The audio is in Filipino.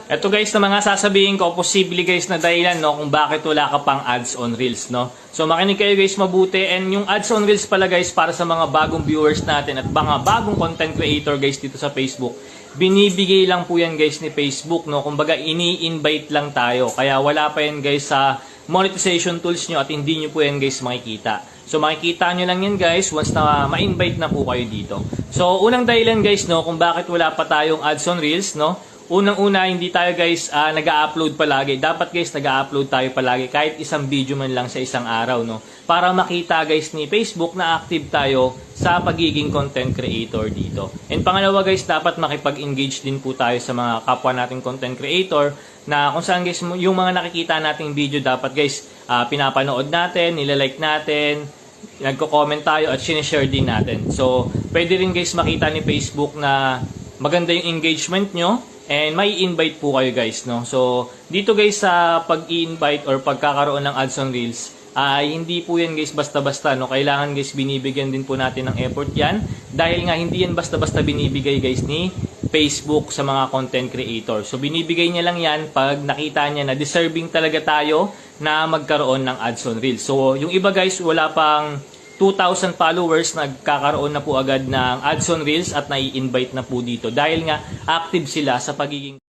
Ito guys na mga sasabihin ko, posible guys na dahilan no, kung bakit wala ka pang ads on Reels. No? So makinig kayo guys mabuti, and yung ads on Reels pala guys para sa mga bagong viewers natin at mga bagong content creator guys dito sa Facebook. Binibigay lang po yan guys ni Facebook. No? Kumbaga ini-invite lang tayo, kaya wala pa yan guys sa monetization tools nyo at hindi nyo po yan guys makikita. So makikita nyo lang yan guys once na ma-invite na po kayo dito. So unang dahilan guys no, kung bakit wala pa tayong ads on Reels no. Unang-una, hindi tayo guys nag-a-upload palagi. Dapat guys nag-a-upload tayo palagi kahit isang video man lang sa isang araw, no? Para makita guys ni Facebook na active tayo sa pagiging content creator dito. And pangalawa guys, dapat makipag-engage din po tayo sa mga kapwa nating content creator na kung saan guys yung mga nakikita nating video dapat guys pinapanood natin, nilalike natin, nagko-comment tayo at sinishare din natin. So, pwede rin guys makita ni Facebook na maganda yung engagement nyo. And may invite po kayo guys, no? So, dito guys sa pag-i-invite or pagkakaroon ng ads on Reels, hindi po yan guys basta-basta, no? Kailangan guys binibigyan din po natin ng effort yan. Dahil nga hindi yan basta-basta binibigay guys ni Facebook sa mga content creator. So, binibigay niya lang yan pag nakita niya na deserving talaga tayo na magkaroon ng ads on Reels. So, yung iba guys, wala pang 2,000 followers, nagkakaroon na po agad ng ads on Reels at nai-invite na po dito dahil nga active sila sa pagiging